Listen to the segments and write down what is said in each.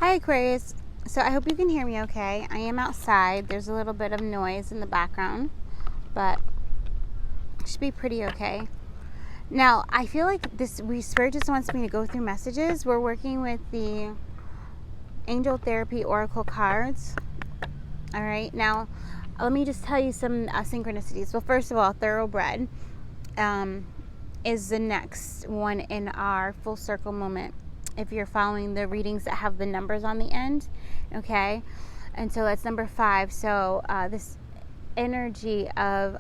Hi Aquarius. So I hope you can hear me okay. I am outside. There's a little bit of noise in the background, but it should be pretty okay. Now, I feel like Spirit just wants me to go through messages. We're working with the Angel Therapy Oracle cards. All right. Now, let me just tell you some synchronicities. Well, first of all, Thoroughbred is the next one in our full circle moment. If you're following the readings that have the numbers on the end, okay? And so that's number 5. So this energy of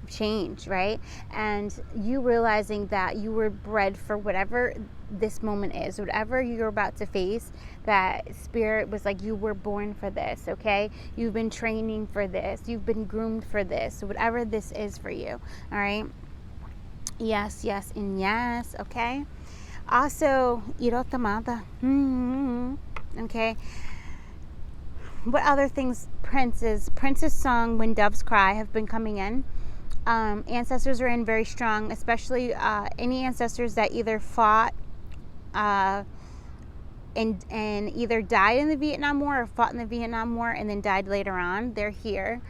change, right? And you realizing that you were bred for whatever this moment is, whatever you're about to face, that Spirit was like, you were born for this, okay? You've been training for this. You've been groomed for this. So whatever this is for you, all right? Yes, yes, and yes, okay? Also, Irotamada. Okay. What other things? Prince's song, When Doves Cry, have been coming in. Ancestors are in very strong, especially any ancestors that either fought and either died in the Vietnam War or fought in the Vietnam War and then died later on. They're here.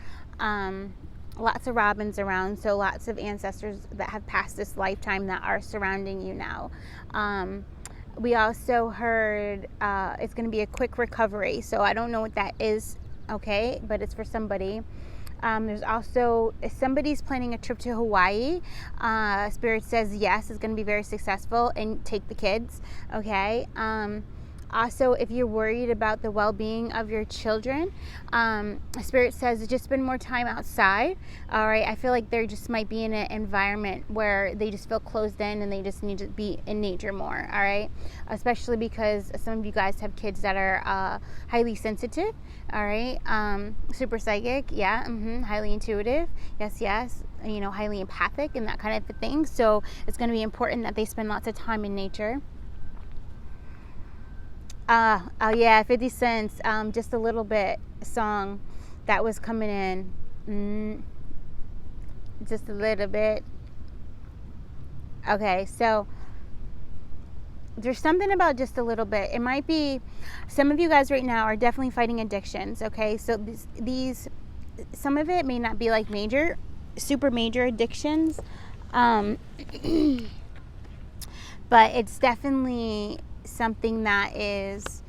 Lots of Robins around, so lots of ancestors that have passed this lifetime that are surrounding you now. We also heard it's going to be a quick recovery, so I don't know what that is, okay, but it's for somebody. There's also, if somebody's planning a trip to Hawaii, Spirit says yes, it's going to be very successful, and take the kids, okay? Also, if you're worried about the well-being of your children, Spirit says just spend more time outside. All right, I feel like they just might be in an environment where they just feel closed in and they just need to be in nature more. All right, especially because some of you guys have kids that are highly sensitive. All right, super psychic, yeah, highly intuitive, yes, you know, highly empathic and that kind of thing. So it's going to be important that they spend lots of time in nature. Oh yeah, 50 Cents, just a little bit song that was coming in. Just a little bit. Okay, so there's something about just a little bit. It might be, some of you guys right now are definitely fighting addictions, okay? So these some of it may not be like super major addictions, but it's definitely something that is,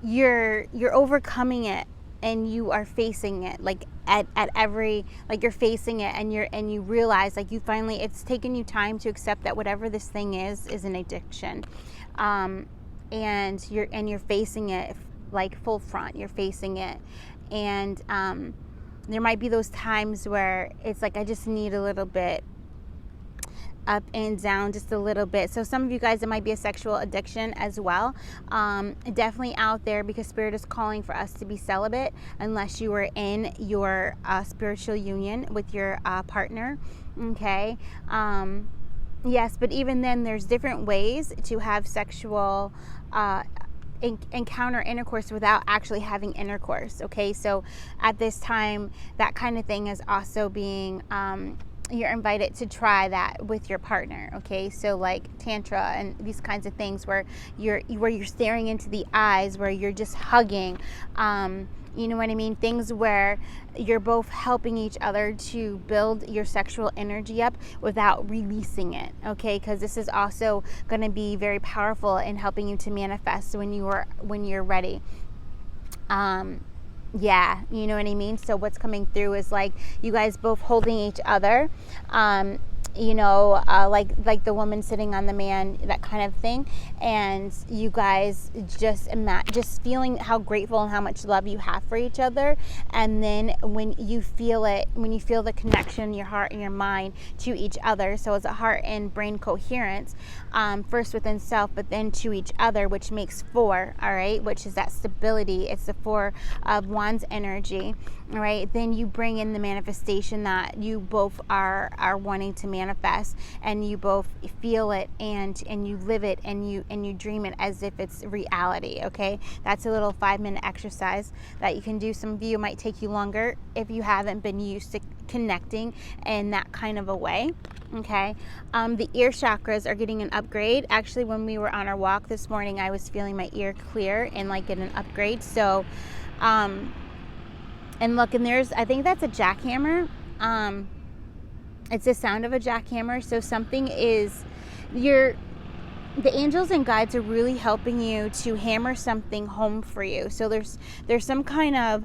you're overcoming it and you are facing it, like at every, like you're facing it and you realize, like, you finally, it's taken you time to accept that whatever this thing is an addiction, and you're facing it like full front. You're facing it, and there might be those times where it's like, I just need a little bit up and down, just a little bit. So some of you guys, it might be a sexual addiction as well. Definitely out there, because Spirit is calling for us to be celibate unless you are in your spiritual union with your partner, okay? Yes, but even then, there's different ways to have sexual encounter intercourse without actually having intercourse, okay? So at this time, that kind of thing is also being you're invited to try that with your partner, okay? So like tantra and these kinds of things where you're staring into the eyes, where you're just hugging, you know what I mean? Things where you're both helping each other to build your sexual energy up without releasing it, okay? Because this is also going to be very powerful in helping you to manifest when you're ready. Yeah, you know what I mean? So what's coming through is like you guys both holding each other, you know, like the woman sitting on the man, that kind of thing. And you guys just feeling how grateful and how much love you have for each other. And then when you feel the connection in your heart and your mind to each other, so it's a heart and brain coherence, first within self, but then to each other, which makes 4, all right, which is that stability. It's the 4 of Wands energy, all right? Then you bring in the manifestation that you both are wanting to manifest, and you both feel it and you live it and you dream it as if it's reality, okay? That's a little 5-minute exercise that you can do. Some of you, might take you longer if you haven't been used connecting in that kind of a way. Okay. The ear chakras are getting an upgrade. Actually, when we were on our walk this morning, I was feeling my ear clear and like get an upgrade. So, and look, and I think that's a jackhammer. It's the sound of a jackhammer. So something is, the angels and guides are really helping you to hammer something home for you. So there's some kind of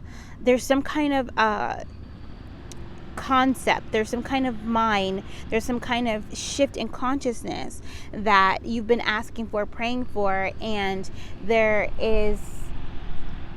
concept, there's some kind of mind, there's some kind of shift in consciousness that you've been asking for, praying for, and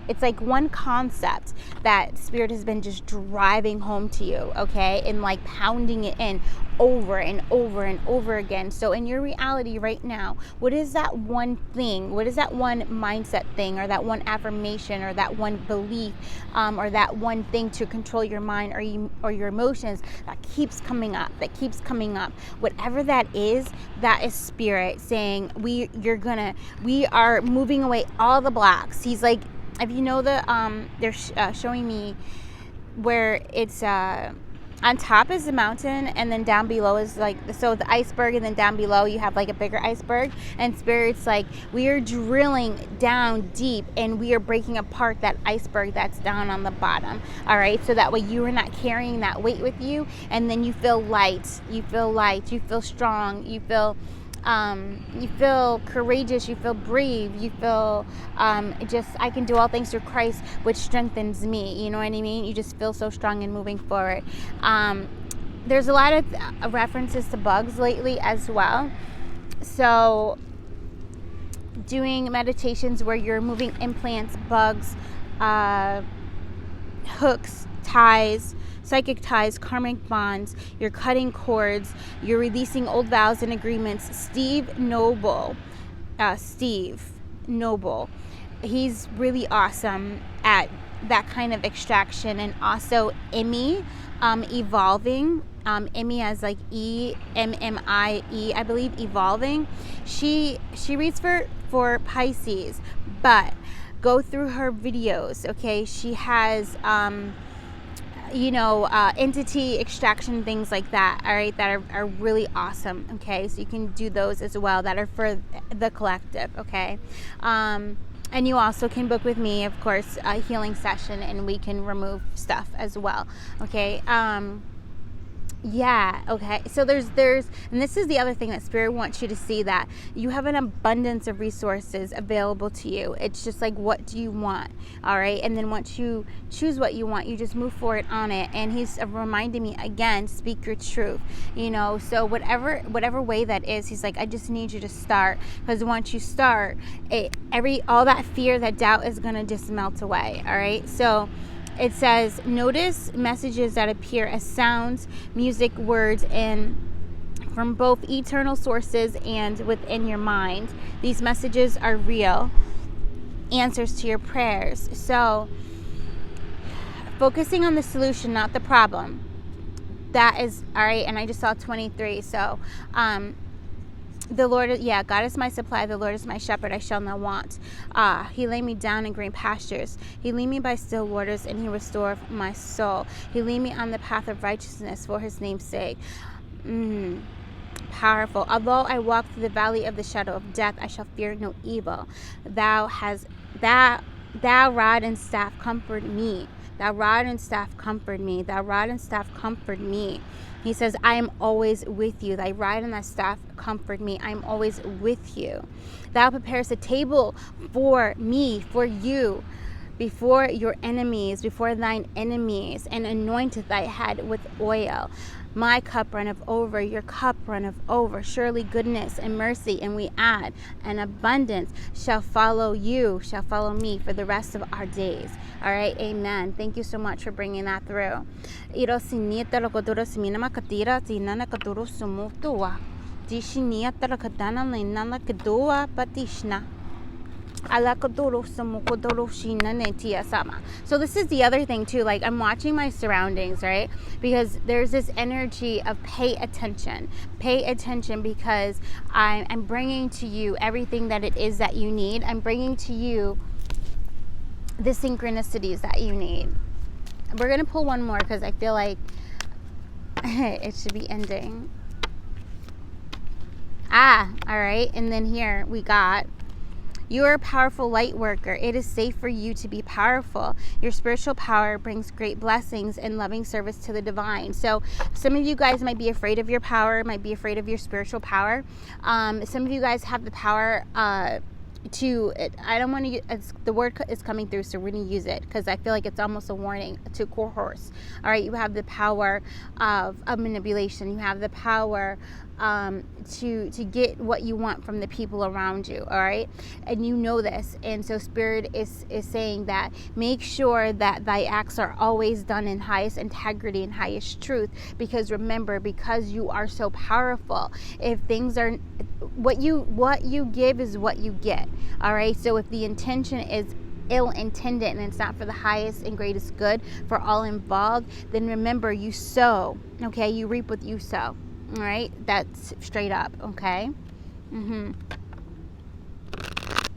it's like one concept that Spirit has been just driving home to you, okay, and like pounding it in over and over and over again. So in your reality right now, what is that one thing, what is that one mindset thing, or that one affirmation, or that one belief, or that one thing to control your mind or your emotions that keeps coming up, whatever that is Spirit saying, we are moving away all the blocks. He's like, if you know they're showing me where it's on top is the mountain, and then down below is like, so the iceberg, and then down below you have like a bigger iceberg, and Spirit's like, we are drilling down deep and we are breaking apart that iceberg that's down on the bottom. All right, so that way you are not carrying that weight with you, and then you feel light, you feel strong, you feel courageous, you feel brave, you feel I can do all things through Christ which strengthens me, you know what I mean? You just feel so strong and moving forward. There's a lot of references to bugs lately as well, so doing meditations where you're moving implants, bugs, hooks, ties, psychic ties, karmic bonds, you're cutting cords, you're releasing old vows and agreements. Steve Noble, he's really awesome at that kind of extraction. And also Emmy, evolving, Emmy as like EMMIE, I believe, evolving. She reads for Pisces, but go through her videos, okay? She has entity extraction, things like that, all right, that are really awesome, okay? So you can do those as well, that are for the collective, okay? And you also can book with me, of course, a healing session, and we can remove stuff as well, okay? Okay, so there's and this is the other thing that Spirit wants you to see, that you have an abundance of resources available to you. It's just like, what do you want? All right, and then once you choose what you want, you just move forward on it. And he's reminding me again, speak your truth, so whatever way that is, he's like, I just need you to start, because once you start, all that fear, that doubt is going to just melt away. All right, so it says, notice messages that appear as sounds, music, words, and from both eternal sources and within your mind. These messages are real answers to your prayers. So focusing on the solution, not the problem. That is, all right, and I just saw 23. So the Lord, God is my supply, the Lord is my shepherd, I shall not want. He laid me down in green pastures. He lead me by still waters, and he restored my soul. He lead me on the path of righteousness for his name's sake. Powerful. Although I walk through the valley of the shadow of death, I shall fear no evil. Thou rod and staff comfort me. Thou rod and staff comfort me. Thou rod and staff comfort me. He says, I am always with you. Thy rod and thy staff comfort me. I am always with you. Thou preparest a table for me, for you, before your enemies, before thine enemies, and anointeth thy head with oil. My cup runneth over, your cup runneth over. Surely goodness and mercy, and we add, and abundance shall follow you, shall follow me for the rest of our days. All right, amen. Thank you so much for bringing that through. So this is the other thing too, like I'm watching my surroundings, right? Because there's this energy of pay attention, because I'm bringing to you everything that it is that you need. I'm bringing to you the synchronicities that you need. We're going to pull one more because I feel like It should be ending. All right. And then here we got, you are a powerful light worker. It is safe for you to be powerful. Your spiritual power brings great blessings and loving service to the divine. So some of you guys might be afraid of your power, might be afraid of your spiritual power. Some of you guys have the power I don't want to, the word is coming through, so we're going to use it because I feel like it's almost a warning to core horse. All right, you have the power of manipulation. You have the power to get what you want from the people around you. All right, and you know this, and so Spirit is saying that make sure that thy acts are always done in highest integrity and highest truth, because remember, because you are so powerful, if things are what you give is what you get. All right, so if the intention is ill intended and it's not for the highest and greatest good for all involved, then remember, you sow, okay, you reap what you sow. All right, that's straight up. Okay. You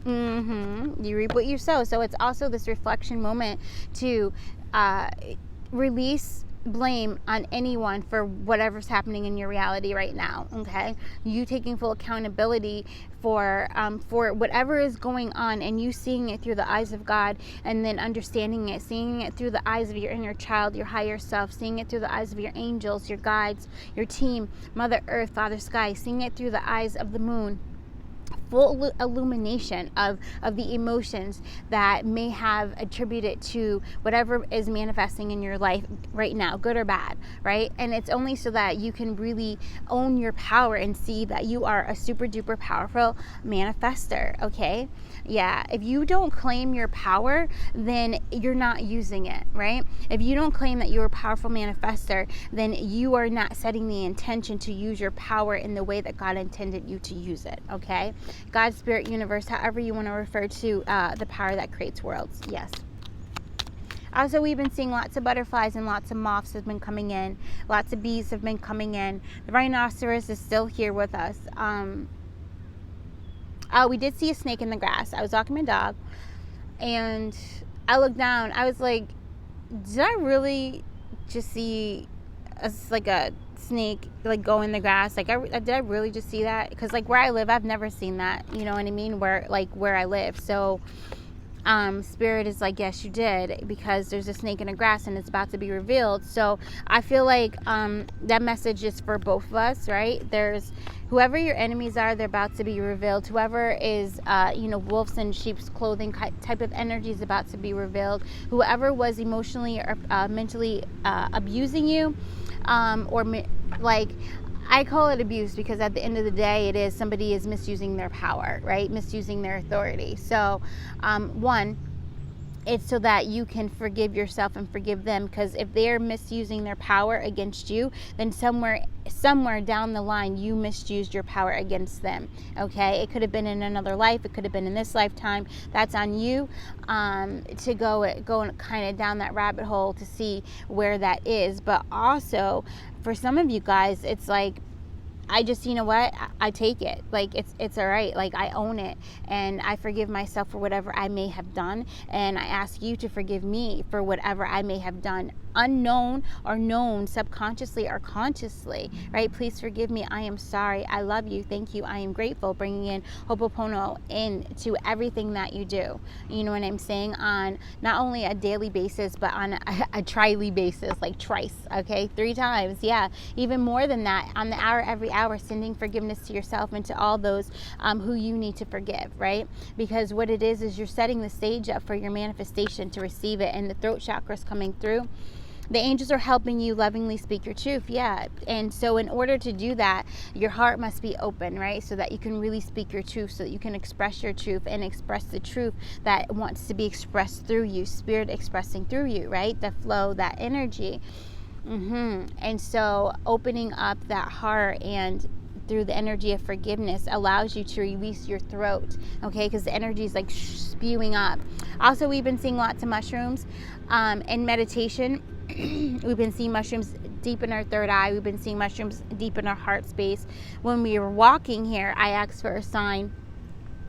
reap what you sow. So it's also this reflection moment to release blame on anyone for whatever's happening in your reality right now. Okay, you taking full accountability for whatever is going on, and you seeing it through the eyes of God, and then understanding it, seeing it through the eyes of your inner child, your higher self, seeing it through the eyes of your angels, your guides, your team, Mother Earth, Father Sky, seeing it through the eyes of the moon. Full illumination of the emotions that may have attributed to whatever is manifesting in your life right now, good or bad, right? And it's only so that you can really own your power and see that you are a super duper powerful manifester. Okay, yeah, if you don't claim your power, then you're not using it, right? If you don't claim that you're a powerful manifester, then you are not setting the intention to use your power in the way that God intended you to use it. Okay, God, Spirit, Universe, however you want to refer to the power that creates worlds. Yes. Also, we've been seeing lots of butterflies and lots of moths have been coming in. Lots of bees have been coming in. The rhinoceros is still here with us. We did see a snake in the grass. I was walking my dog, and I looked down. I was like, did I really just see a snake like go in the grass? Like, did I really just see that? Because like where I live, I've never seen that, you know what I mean, where I live. So Spirit is like, yes, you did, because there's a snake in the grass and it's about to be revealed. So I feel like that message is for both of us, right? There's whoever your enemies are, they're about to be revealed. Whoever is wolves in sheep's clothing type of energy is about to be revealed. Whoever was emotionally or mentally abusing you, I call it abuse, because at the end of the day, it is somebody is misusing their power, right? Misusing their authority. So, one, it's so that you can forgive yourself and forgive them, because if they're misusing their power against you, then somewhere down the line, you misused your power against them. Okay, it could have been in another life, it could have been in this lifetime. That's on you to go kind of down that rabbit hole to see where that is. But also, for some of you guys, it's like, I just, you know what, I take it. Like, it's all right. Like, I own it, and I forgive myself for whatever I may have done, and I ask you to forgive me for whatever I may have done, unknown or known, subconsciously or consciously, right? Please forgive me. I am sorry. I love you. Thank you. I am grateful. Bringing in Ho'oponopono into everything that you do. You know what I'm saying? On not only a daily basis, but on a tri-ly basis, like thrice, okay? 3 times. Yeah. Even more than that, on the hour, every hour, sending forgiveness to yourself and to all those who you need to forgive, right? Because what it is you're setting the stage up for your manifestation to receive it, and the throat chakra's coming through. The angels are helping you lovingly speak your truth, yeah. And so in order to do that, your heart must be open, right? So that you can really speak your truth, so that you can express your truth and express the truth that wants to be expressed through you, Spirit expressing through you, right? The flow, that energy. And so opening up that heart and through the energy of forgiveness allows you to release your throat, okay? Because the energy is like spewing up. Also, we've been seeing lots of mushrooms in meditation. We've been seeing mushrooms deep in our third eye. We've been seeing mushrooms deep in our heart space. When we were walking here, I asked for a sign,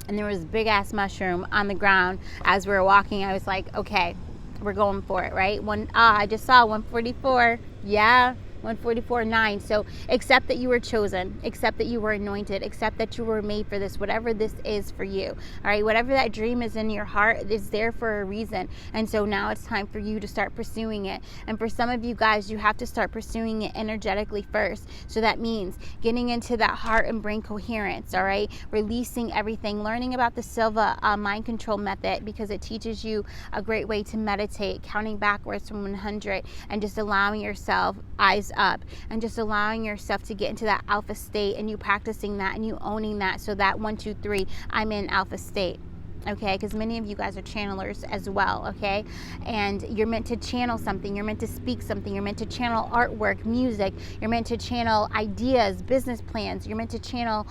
and there was a big ass mushroom on the ground. As we were walking, I was like, okay, we're going for it, right? I just saw 144. Yeah, 144.9. So accept that you were chosen, accept that you were anointed, accept that you were made for this, whatever this is for you. All right, whatever that dream is in your heart is there for a reason. And so now it's time for you to start pursuing it. And for some of you guys, you have to start pursuing it energetically first. So that means getting into that heart and brain coherence, all right? Releasing everything, learning about the Silva mind control method, because it teaches you a great way to meditate, counting backwards from 100 and just allowing yourself eyes up and just allowing yourself to get into that alpha state, and you practicing that and you owning that, so that 1, 2, 3, I'm in alpha state. Okay, because many of you guys are channelers as well, okay? And you're meant to channel something, you're meant to speak something, you're meant to channel artwork, music, you're meant to channel ideas, business plans, you're meant to channel,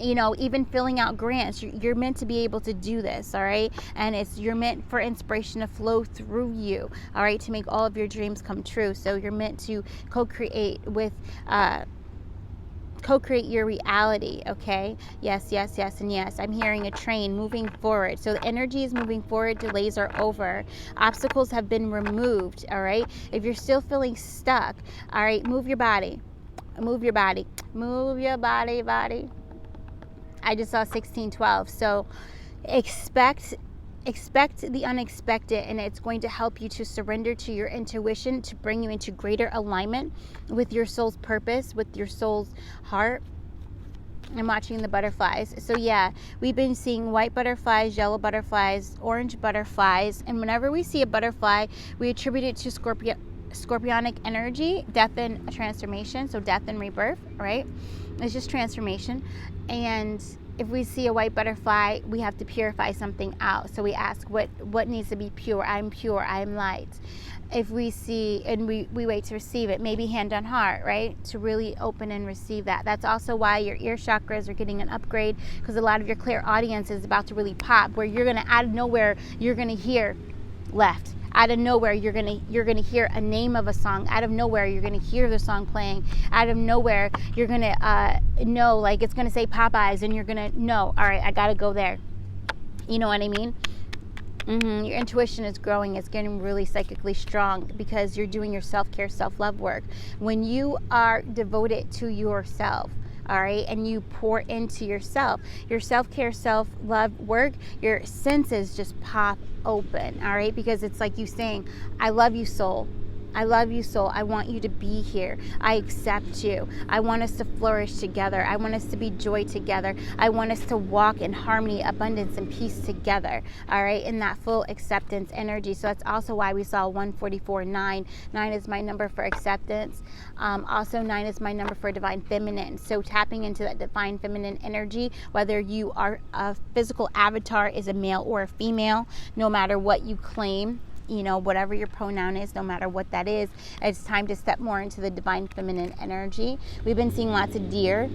even filling out grants. You're meant to be able to do this, all right? And you're meant for inspiration to flow through you, all right, to make all of your dreams come true. So you're meant to co-create your reality, okay? Yes, yes, yes, and yes. I'm hearing a train moving forward. So the energy is moving forward. Delays are over. Obstacles have been removed, all right? If you're still feeling stuck, all right, move your body. Move your body. Move your body. I just saw 1612. So expect the unexpected, and it's going to help you to surrender to your intuition, to bring you into greater alignment with your soul's purpose, with your soul's heart. I'm watching the butterflies. So yeah, we've been seeing white butterflies, yellow butterflies, orange butterflies, and whenever we see a butterfly, we attribute it to scorpionic energy, death and transformation. So death and rebirth, right? It's just transformation. And if we see a white butterfly, we have to purify something out. So we ask, what needs to be pure? I'm pure, I'm light. If we see, and we wait to receive it, maybe hand on heart, right? To really open and receive that. That's also why your ear chakras are getting an upgrade, because a lot of your clairaudience is about to really pop, where you're gonna, out of nowhere, you're gonna hear left. Out of nowhere, you're gonna hear a name of a song. Out of nowhere, you're gonna hear the song playing. Out of nowhere, you're gonna know, like it's gonna say Popeyes, and you're gonna know, all right, I gotta go there. You know what I mean? Your intuition is growing. It's getting really psychically strong because you're doing your self-care, self-love work. When you are devoted to yourself, all right, and you pour into yourself, your self-care, self-love work, your senses just pop open, all right, because it's like you saying, I love you, soul. I love you, soul. I want you to be here. I accept you. I want us to flourish together. I want us to be joy together. I want us to walk in harmony, abundance, and peace together, all right, in that full acceptance energy. So that's also why we saw 144.9. 9 is my number for acceptance. Also, 9 is my number for divine feminine. So tapping into that divine feminine energy, whether you are a physical avatar is a male or a female, no matter what you claim, you know, whatever your pronoun is, no matter what that is, it's time to step more into the divine feminine energy. We've been seeing lots of deer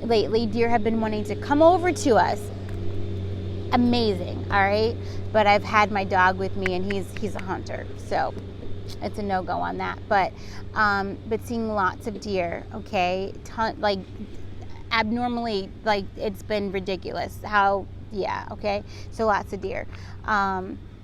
lately. Deer have been wanting to come over to us. Amazing, all right? But I've had my dog with me, and he's a hunter, so it's a no-go on that. But seeing lots of deer, okay? Like abnormally, like it's been ridiculous. Okay? So lots of deer.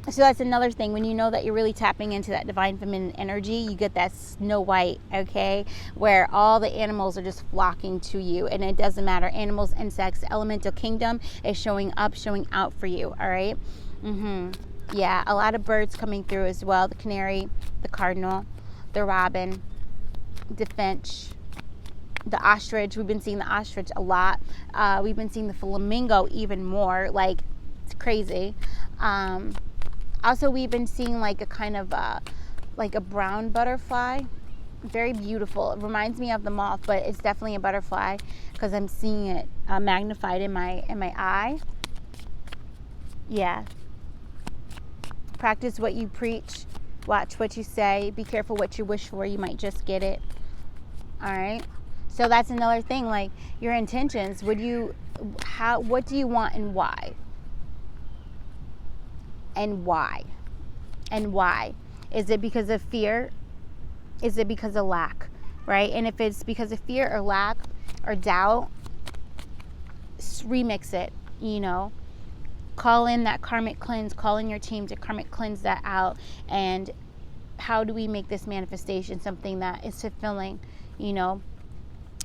So that's another thing. When you know that you're really tapping into that divine feminine energy, you get that Snow White, okay, where all the animals are just flocking to you, and it doesn't matter. Animals, insects, the elemental kingdom is showing up, showing out for you, all right? Yeah, a lot of birds coming through as well. The canary, the cardinal, the robin, the finch, the ostrich. We've been seeing the ostrich a lot. We've been seeing the flamingo even more. Like, it's crazy. Also, we've been seeing like a kind of like a brown butterfly. Very beautiful. It reminds me of the moth, but it's definitely a butterfly because I'm seeing it magnified in my eye. Yeah. Practice what you preach. Watch what you say. Be careful what you wish for. You might just get it. All right. So that's another thing. Like your intentions. What do you want and why? And why? And why? Is it because of fear? Is it because of lack? Right? And if it's because of fear or lack or doubt, remix it, you know. Call in that karmic cleanse. Call in your team to karmic cleanse that out and how do we make this manifestation something that is fulfilling? You know,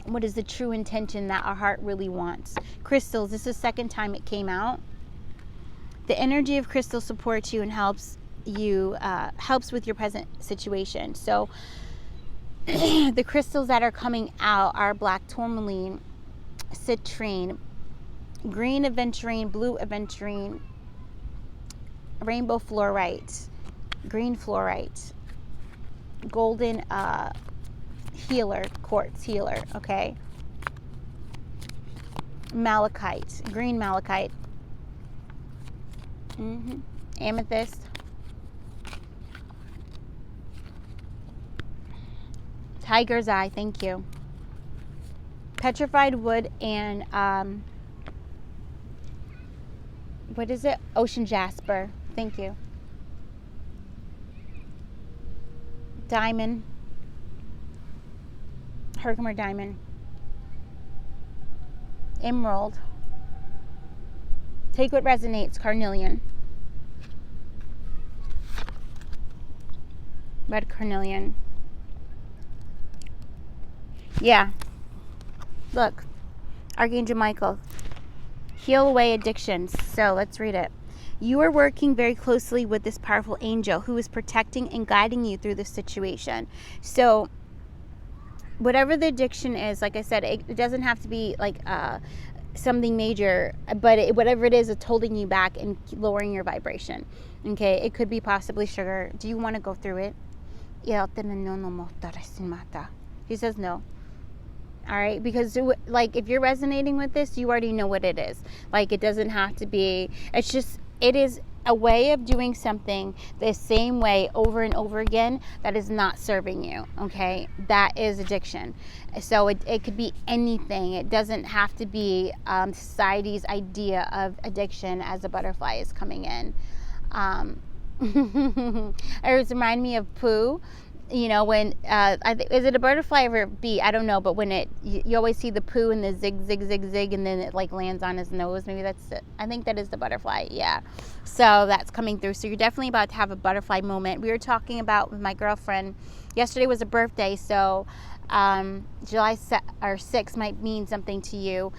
what is the true intention that our heart really wants? Crystals, this is the second time it came out. The energy of crystal supports you and helps with your present situation. So the crystals that are coming out are black tourmaline, citrine, green aventurine, blue aventurine, rainbow fluorite, green fluorite, golden healer, quartz healer, okay? Malachite, green malachite, amethyst, tiger's eye, thank you. Petrified wood and what is it? Ocean jasper, thank you. Diamond, Herkimer diamond, emerald, take what resonates, carnelian, red carnelian. Yeah, look, Archangel Michael, heal away addictions. So let's read it. You are working very closely with this powerful angel who is protecting and guiding you through this situation. So whatever the addiction is, like I said, it doesn't have to be like something major, but whatever it is, it's holding you back and lowering your vibration. Okay, it could be possibly sugar. Do you want to go through it? He says no. All right, because like if you're resonating with this, you already know what it is. Like it doesn't have to be, it's just, it is a way of doing something the same way over and over again that is not serving you, okay? That is addiction. So it could be anything. It doesn't have to be society's idea of addiction as a butterfly is coming in. It reminds me of poo. You know, when is it a butterfly or a bee? I don't know, but when you always see the poo and the zig, zig, zig, zig, and then it like lands on his nose. Maybe that's it. I think that is the butterfly. Yeah. So that's coming through. So you're definitely about to have a butterfly moment. We were talking about with my girlfriend. Yesterday was a birthday, so July 6th might mean something to you.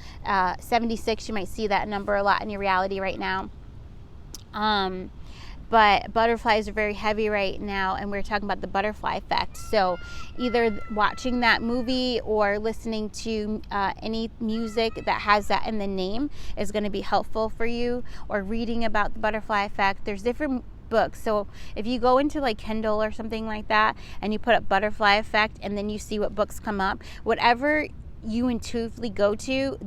76, you might see that number a lot in your reality right now. But butterflies are very heavy right now, and we're talking about the butterfly effect. So either watching that movie or listening to any music that has that in the name is going to be helpful for you, or reading about the butterfly effect. There's different books. So if you go into like Kindle or something like that and you put up butterfly effect and then you see what books come up, whatever you intuitively go to,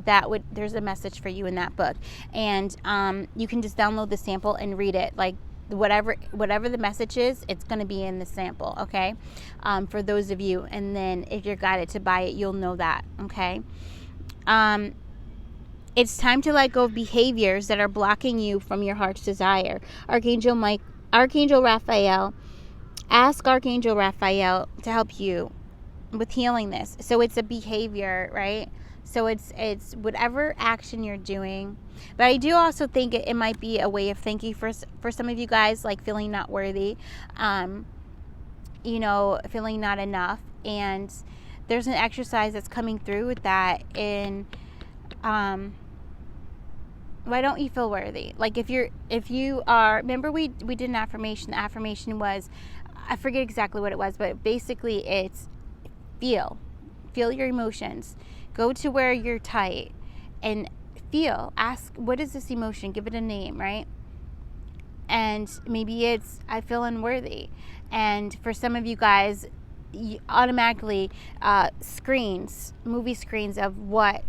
there's a message for you in that book. And you can just download the sample and read it. Like whatever the message is, it's going to be in the sample, okay? For those of you, and then if you're guided to buy it, you'll know that, okay? It's time to let go of behaviors that are blocking you from your heart's desire. Archangel Raphael, ask Archangel Raphael to help you with healing this. So it's a behavior, right? So it's whatever action you're doing. But I do also think it might be a way of thinking for some of you guys, like feeling not worthy, feeling not enough. And there's an exercise that's coming through with that in why don't you feel worthy? Like if you are, remember we did an affirmation. The affirmation was, I forget exactly what it was, but basically it's feel your emotions. Go to where you're tight and feel. Ask, what is this emotion? Give it a name, right? And maybe it's, I feel unworthy. And for some of you guys, you automatically movie screens of what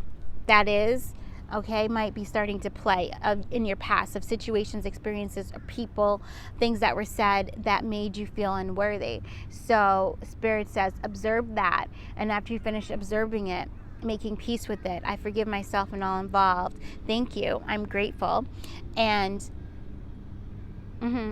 that is, okay, might be starting to play in your past, of situations, experiences, or people, things that were said that made you feel unworthy. So Spirit says, observe that. And after you finish observing it, making peace with it, I forgive myself and all involved. Thank you. I'm grateful. And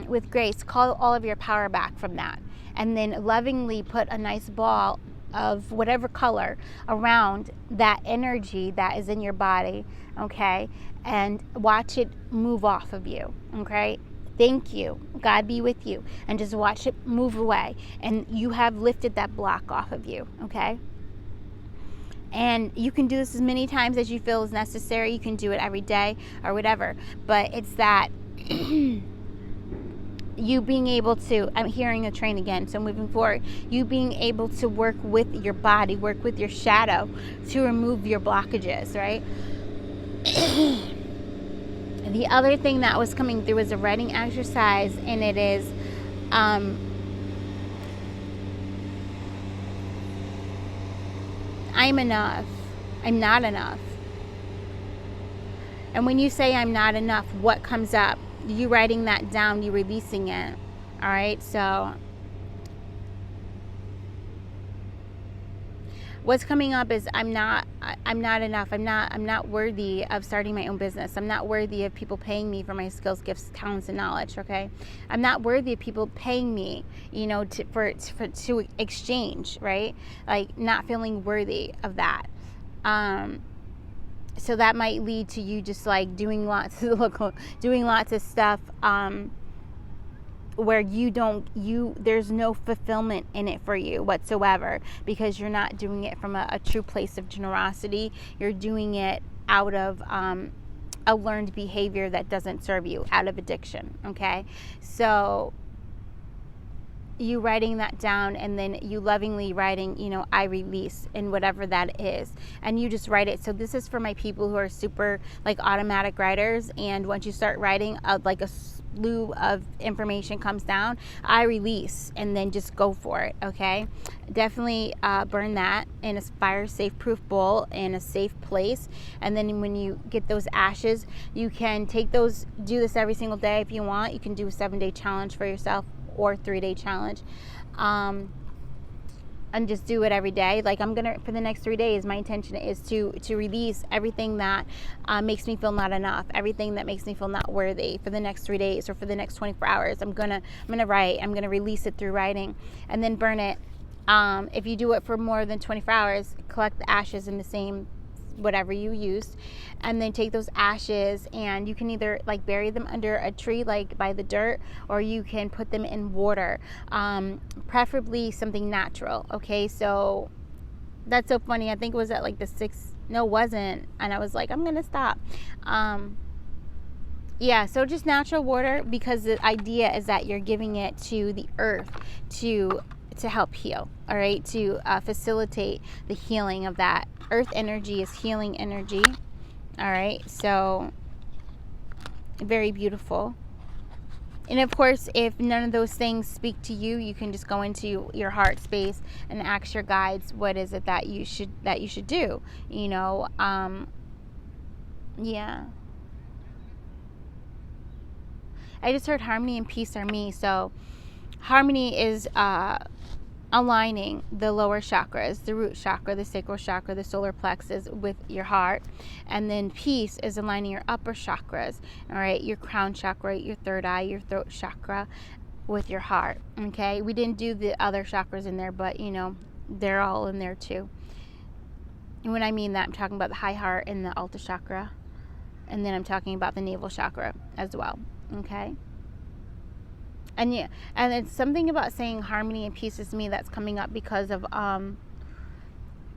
with grace, call all of your power back from that. And then lovingly put a nice ball of whatever color around that energy that is in your body, okay? And watch it move off of you, okay? Thank you. God be with you. And just watch it move away. And you have lifted that block off of you, okay? And you can do this as many times as you feel is necessary. You can do it every day or whatever. But it's that you being able to, I'm hearing a train again, so moving forward, you being able to work with your body, work with your shadow to remove your blockages, right? The other thing that was coming through is a writing exercise, and it is I'm enough. I'm not enough. And when you say I'm not enough, what comes up? You writing that down, you releasing it. All right, so what's coming up is I'm not enough. I'm not worthy of starting my own business. I'm not worthy of people paying me for my skills, gifts, talents, and knowledge. Okay, I'm not worthy of people paying me, to exchange, right? Like not feeling worthy of that. So that might lead to you just like doing lots of stuff where there's no fulfillment in it for you whatsoever, because you're not doing it from a true place of generosity. You're doing it out of a learned behavior that doesn't serve you, out of addiction. Okay, so you writing that down, and then you lovingly writing, I release, and whatever that is, and you just write it. So this is for my people who are super like automatic writers, and once you start writing, like a slew of information comes down, I release, and then just go for it. Okay, definitely burn that in a fire safe proof bowl in a safe place, and then when you get those ashes, you can take those, do this every single day if you want. You can do a 7-day challenge for yourself or 3-day challenge, and just do it every day. Like for the next 3 days, my intention is to release everything that makes me feel not enough, everything that makes me feel not worthy for the next 3 days or for the next 24 hours. I'm gonna write. I'm gonna release it through writing, and then burn it. If you do it for more than 24 hours, collect the ashes in the same whatever you used, and then take those ashes, and you can either like bury them under a tree, like by the dirt, or you can put them in water, preferably something natural. Okay, so that's so funny. I think it was at like the 6th, no, it wasn't, and I was like, I'm gonna stop. Yeah, so just natural water, because the idea is that you're giving it to the earth to help heal, all right, to facilitate the healing of that. Earth energy is healing energy, all right, so very beautiful. And of course, if none of those things speak to you, you can just go into your heart space and ask your guides, what is it that you should do, yeah. I just heard harmony and peace are me. So harmony is aligning the lower chakras, the root chakra, the sacral chakra, the solar plexus with your heart. And then peace is aligning your upper chakras, all right, your crown chakra, your third eye, your throat chakra with your heart. Okay, we didn't do the other chakras in there, but they're all in there too. And when I mean that, I'm talking about the high heart and the Alta chakra, and then I'm talking about the navel chakra as well. Okay. And yeah, and it's something about saying harmony and peace is me that's coming up because of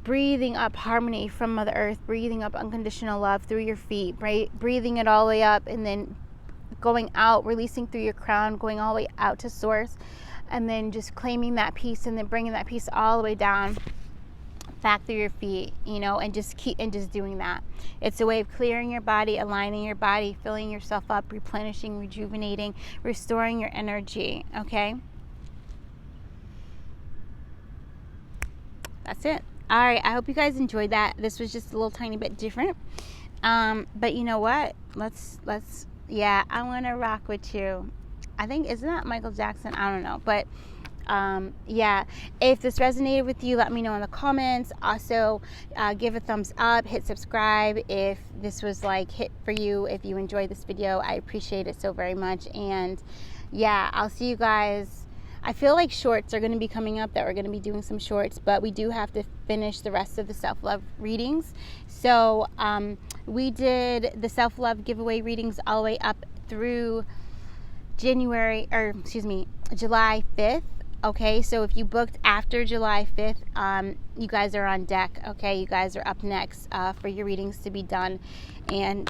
breathing up harmony from Mother Earth, breathing up unconditional love through your feet, right? Breathing it all the way up, and then going out, releasing through your crown, going all the way out to source, and then just claiming that peace, and then bringing that peace all the way down back through your feet, and just doing that. It's a way of clearing your body, aligning your body, filling yourself up, replenishing, rejuvenating, restoring your energy. Okay, that's it. All right, I hope you guys enjoyed that. This was just a little tiny bit different, but you know what, let's I want to rock with you. I think, isn't that Michael Jackson? I don't know, but if this resonated with you, let me know in the comments. Also, give a thumbs up, hit subscribe if this was like hit for you. If you enjoyed this video, I appreciate it so very much. And I'll see you guys. I feel like shorts are going to be coming up, that we're going to be doing some shorts, but we do have to finish the rest of the self-love readings. So we did the self-love giveaway readings all the way up through July 5th. Okay, so if you booked after July 5th, you guys are on deck. Okay, you guys are up next for your readings to be done. And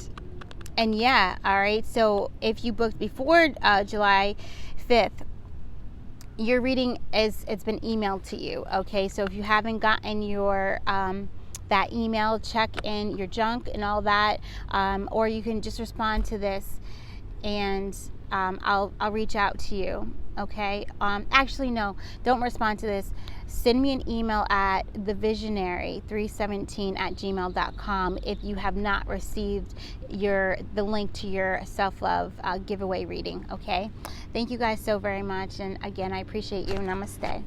yeah, all right, so if you booked before July 5th, your reading it's been emailed to you. Okay, so if you haven't gotten your that email, check in your junk and all that, or you can just respond to this, and I'll reach out to you. Okay, actually no, don't respond to this. Send me an email at thevisionary317@gmail.com if you have not received the link to your self-love giveaway reading. Okay, thank you guys so very much, and again, I appreciate you. Namaste.